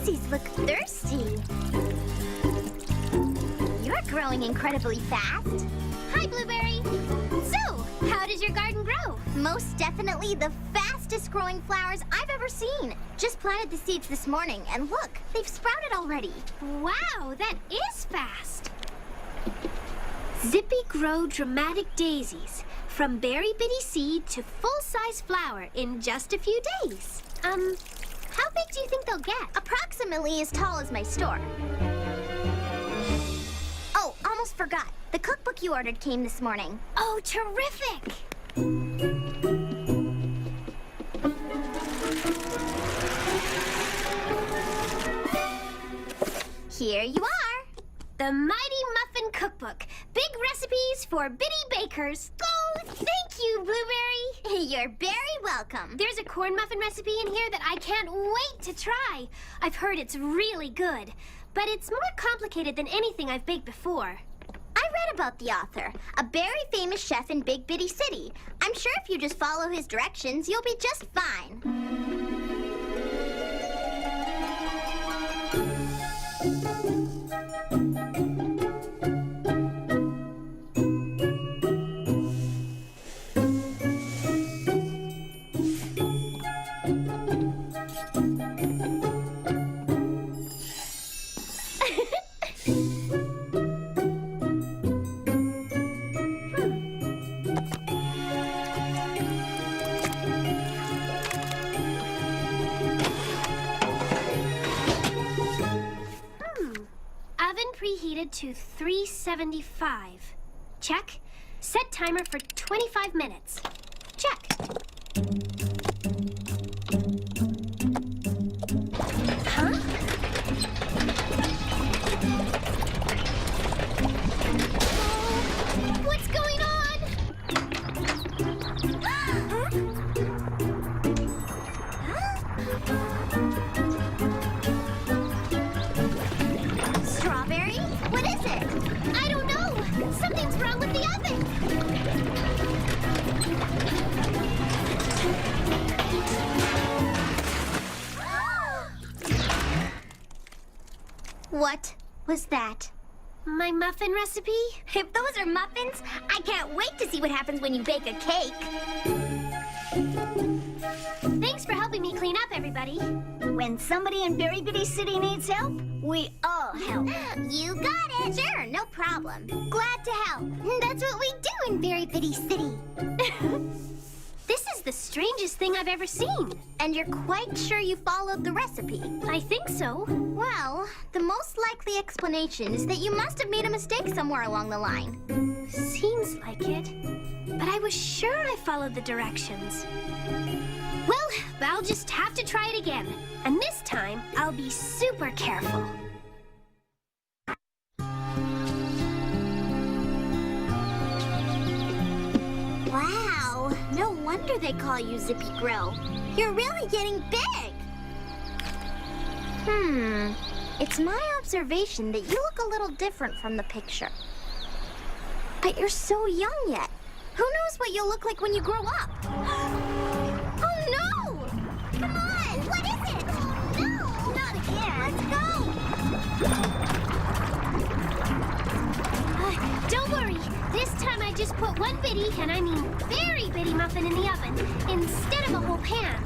daisies look thirsty. You're growing incredibly fast. Hi, Blueberry. So, how does your garden grow? Most definitely the fastest growing flowers I've ever seen. Just planted the seeds this morning, and look, they've sprouted already. Wow, that is fast. Zippy Grow Dramatic Daisies. From berry bitty seed to full-size flower in just a few days. How big do you think they'll get? Approximately as tall as my store. Oh, almost forgot. The cookbook you ordered came this morning. Oh, terrific! Here you are. The Mighty Muffin Cookbook. Big recipes for bitty bakers. Oh, thank you, Blueberry. You're very welcome. There's a corn muffin recipe in here that I can't wait to try. I've heard it's really good, but it's more complicated than anything I've baked before. I read about the author, a very famous chef in Big Bitty City. I'm sure if you just follow his directions, you'll be just fine. Oven preheated to 375. Check. Set timer for 25 minutes. Check. Huh? What's going on? Strawberry? What is it? I don't know. Something's wrong with the oven. What was that? My muffin recipe? If those are muffins, I can't wait to see what happens when you bake a cake. Thanks for helping me clean up, everybody. When somebody in Berry Bitty City needs help, we all help. You got it. Sure, no problem. Glad to help. That's what we do in Berry Bitty City. This is the strangest thing I've ever seen. And you're quite sure you followed the recipe? I think so. Well, the most likely explanation is that you must have made a mistake somewhere along the line. Seems like it. But I was sure I followed the directions. Well, I'll just have to try it again. And this time, I'll be super careful. Wow, no wonder they call you Zippy Grow. You're really getting big. It's my observation that you look a little different from the picture. But you're so young yet. Who knows what you'll look like when you grow up? Oh no! Come on! What is it? No! Not again! Let's go! Don't worry. This time I just put one bitty, and I mean very bitty muffin in the oven, instead of a whole pan.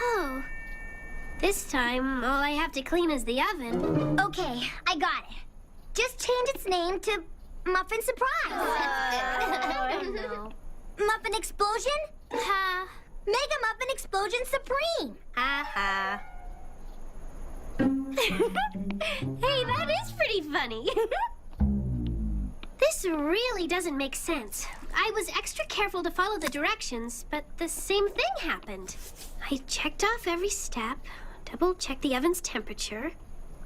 Oh. This time, all I have to clean is the oven. Okay, I got it. Just change its name to Muffin Surprise. No. Muffin Explosion? Ha. Mega Muffin Explosion Supreme. Ha. Hey, that is pretty funny. This really doesn't make sense. I was extra careful to follow the directions, but the same thing happened. I checked off every step, double-checked the oven's temperature,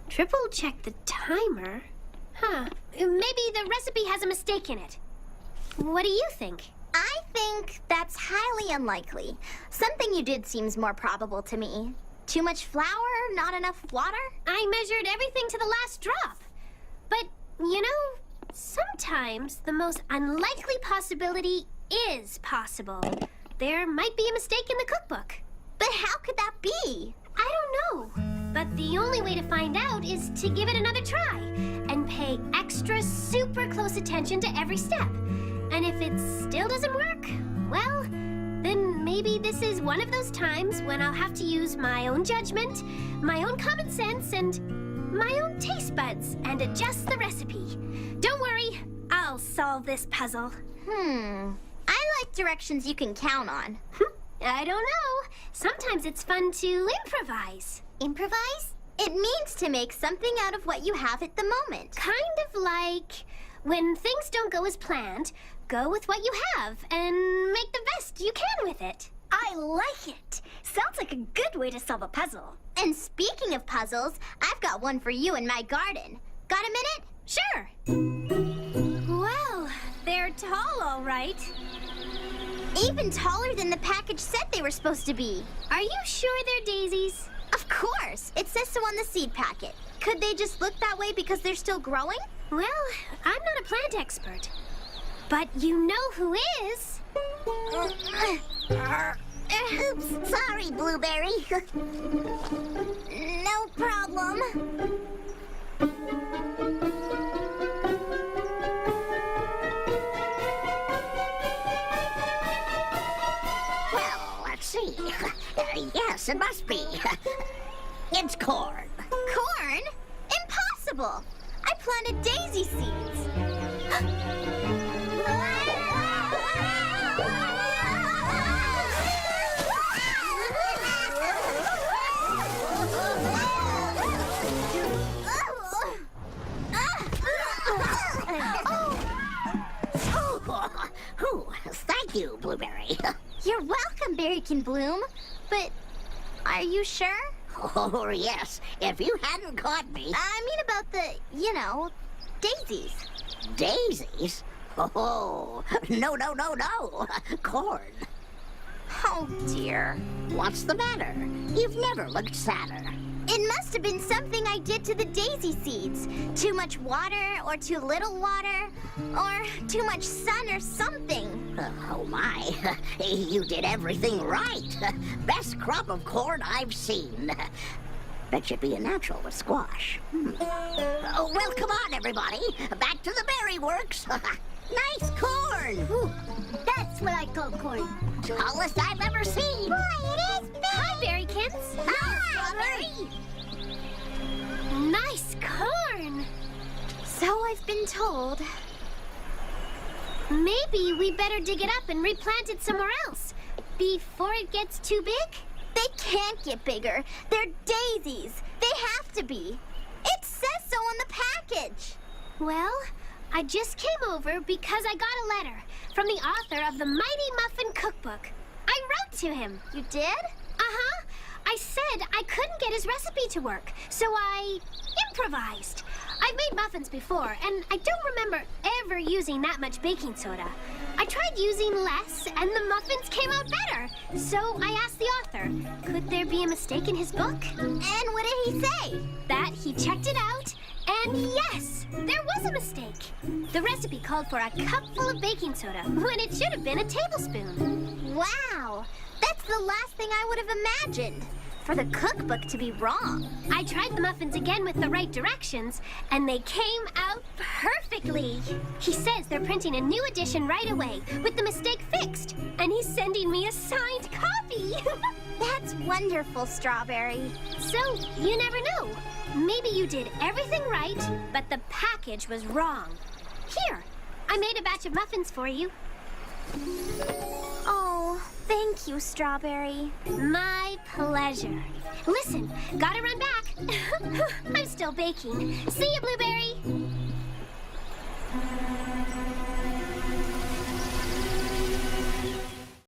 triple-checked the timer. Maybe the recipe has a mistake in it. What do you think? I think that's highly unlikely. Something you did seems more probable to me. Too much flour? Not enough water? I measured everything to the last drop. But, you know, sometimes the most unlikely possibility is possible. There might be a mistake in the cookbook. But how could that be? I don't know. But the only way to find out is to give it another try and pay extra super close attention to every step. And if it still doesn't work, well, then maybe this is one of those times when I'll have to use my own judgment, my own common sense, and my own taste buds and adjust the recipe. Don't worry, I'll solve this puzzle. I like directions you can count on. I don't know. Sometimes it's fun to improvise. Improvise? It means to make something out of what you have at the moment. Kind of like when things don't go as planned, go with what you have and make the best you can with it. I like it. Sounds like a good way to solve a puzzle. And speaking of puzzles, I've got one for you in my garden. Got a minute? Sure. Well, they're tall, all right. Even taller than the package said they were supposed to be. Are you sure they're daisies? Of course. It says so on the seed packet. Could they just look that way because they're still growing? Well, I'm not a plant expert. But you know who is. Oops, sorry, Blueberry. No problem. Well, let's see. Yes, it must be. It's corn. Corn? Impossible! I planted daisy seeds. Oh, thank you, Blueberry. You're welcome, Berrykin Bloom. But are you sure? Oh, yes. If you hadn't caught me. I mean about the, daisies. Daisies? Oh, no. Corn. Oh, dear. What's the matter? You've never looked sadder. It must have been something I did to the daisy seeds. Too much water, or too little water, or too much sun or something. Oh, my. You did everything right. Best crop of corn I've seen. Bet you'd be a natural with squash. Oh, well, come on, everybody. Back to the berry works. Nice corn. Ooh, that's what I call corn. Tallest I've ever seen. Boy, it is big! Hi, Berrykins. Hi! Nice corn. So I've been told. Maybe we better dig it up and replant it somewhere else before it gets too big. They can't get bigger. They're daisies. They have to be. It says so on the package. Well, I just came over because I got a letter from the author of the Mighty Muffin Cookbook. I wrote to him. You did? Uh-huh. I said I couldn't get his recipe to work, so I improvised. I've made muffins before, and I don't remember ever using that much baking soda. I tried using less, and the muffins came out better. So I asked the author, could there be a mistake in his book? And what did he say? That he checked it out, and yes, there was a mistake. The recipe called for a cupful of baking soda, when it should have been a tablespoon. Wow. That's the last thing I would have imagined. For the cookbook to be wrong. I tried the muffins again with the right directions, and they came out perfectly. He says they're printing a new edition right away, with the mistake fixed, and he's sending me a signed copy. That's wonderful, Strawberry. So, you never know. Maybe you did everything right, but the package was wrong. Here, I made a batch of muffins for you. Oh, thank you, Strawberry. My pleasure. Listen, gotta run back. I'm still baking. See you, Blueberry.